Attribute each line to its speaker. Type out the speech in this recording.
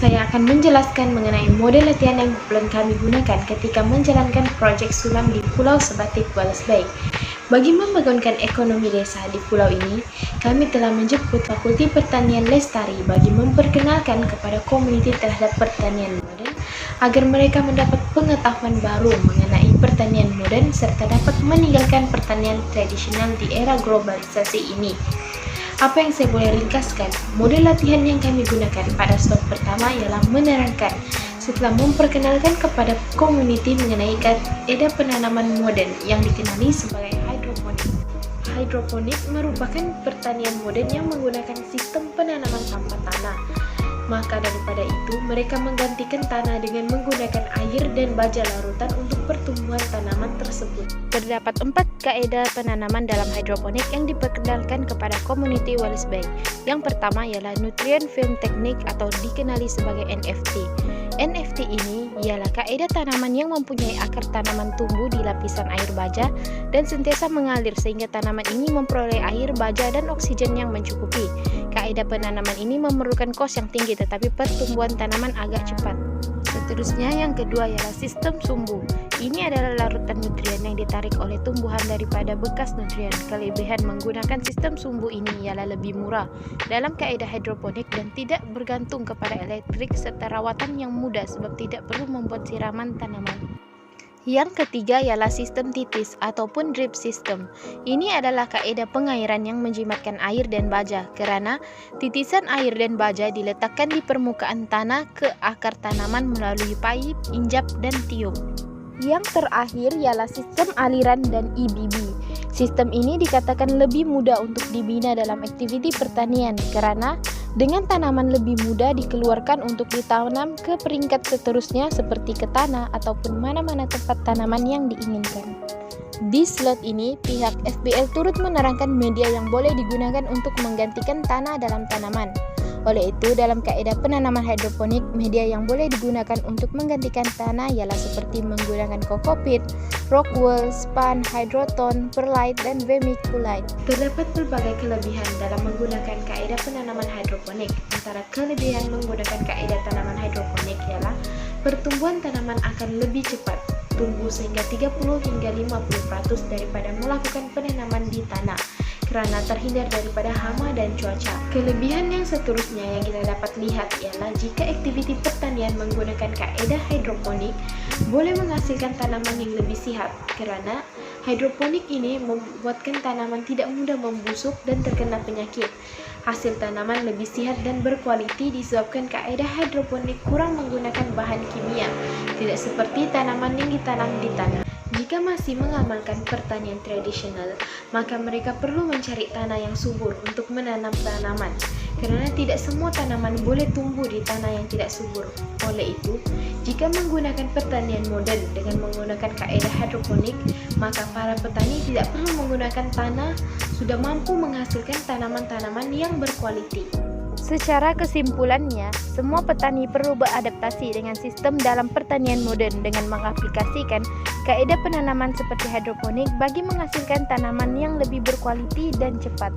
Speaker 1: Saya akan menjelaskan mengenai model latihan yang belum kami gunakan ketika menjalankan proyek sulam di Pulau Sebatik, Wallis Bay. Bagi membangunkan ekonomi desa di pulau ini, kami telah menjemput Fakulti Pertanian Lestari bagi memperkenalkan kepada komuniti terhadap pertanian modern agar mereka mendapat pengetahuan baru mengenai pertanian modern serta dapat meninggalkan pertanian tradisional di era globalisasi ini. Apa yang saya boleh ringkaskan, model latihan yang kami gunakan pada slot pertama ialah menerangkan setelah memperkenalkan kepada komuniti mengenai kaidah penanaman modern yang dikenali sebagai hidroponik. Hidroponik merupakan pertanian modern yang menggunakan sistem penanaman tanpa tanah. Maka daripada itu, mereka menggantikan tanah dengan menggunakan air dan baja larutan untuk pertumbuhan tanaman tersebut. Terdapat 4 kaidah penanaman dalam hidroponik yang diperkenalkan kepada komuniti Wallis Bay. Yang pertama ialah Nutrient Film Technique atau dikenali sebagai NFT. NFT ini ialah kaidah tanaman yang mempunyai akar tanaman tumbuh di lapisan air baja dan sentiasa mengalir sehingga tanaman ini memperoleh air, baja, dan oksigen yang mencukupi. Kaidah penanaman ini memerlukan kos yang tinggi tetapi pertumbuhan tanaman agak cepat. Seterusnya yang kedua ialah sistem sumbu. Ini adalah larutan nutrien yang ditarik oleh tumbuhan daripada bekas nutrien. Kelebihan menggunakan sistem sumbu ini ialah lebih murah dalam kaidah hidroponik dan tidak bergantung kepada elektrik serta rawatan yang mudah sebab tidak perlu membuat siraman tanaman. Yang ketiga ialah sistem titis ataupun drip system. Ini adalah kaidah pengairan yang menjimatkan air dan baja kerana titisan air dan baja diletakkan di permukaan tanah ke akar tanaman melalui paip, injap, dan tiup. Yang terakhir ialah sistem aliran dan EBB. Sistem ini dikatakan lebih mudah untuk dibina dalam aktiviti pertanian kerana dengan tanaman lebih mudah dikeluarkan untuk ditanam ke peringkat seterusnya seperti ke tanah ataupun mana-mana tempat tanaman yang diinginkan. Di slot ini, pihak FBL turut menerangkan media yang boleh digunakan untuk menggantikan tanah dalam tanaman. Oleh itu, dalam kaidah penanaman hidroponik, media yang boleh digunakan untuk menggantikan tanah ialah seperti menggunakan kokopit, rock wool, span, hydroton, perlite, dan vermiculite. Terdapat berbagai kelebihan dalam menggunakan kaidah penanaman hidroponik. Antara kelebihan menggunakan kaidah tanaman hidroponik ialah pertumbuhan tanaman akan lebih cepat, tumbuh sehingga 30 hingga 50% daripada melakukan penanaman di tanah kerana terhindar daripada hama dan cuaca. Kelebihan yang seterusnya yang kita dapat lihat ialah jika aktiviti pertanian menggunakan kaidah hidroponik boleh menghasilkan tanaman yang lebih sihat kerana hidroponik ini membuatkan tanaman tidak mudah membusuk dan terkena penyakit. Hasil tanaman lebih sihat dan berkualiti disebabkan kaidah hidroponik kurang menggunakan bahan kimia, tidak seperti tanaman yang ditanam di tanah. Jika masih mengamalkan pertanian tradisional, maka mereka perlu mencari tanah yang subur untuk menanam tanaman, kerana tidak semua tanaman boleh tumbuh di tanah yang tidak subur. Oleh itu, jika menggunakan pertanian modern dengan menggunakan kaidah hidroponik, maka para petani tidak perlu menggunakan tanah, sudah mampu menghasilkan tanaman-tanaman yang berkualiti. Secara kesimpulannya, semua petani perlu beradaptasi dengan sistem dalam pertanian modern dengan mengaplikasikan kaidah penanaman seperti hidroponik bagi menghasilkan tanaman yang lebih berkualiti dan cepat.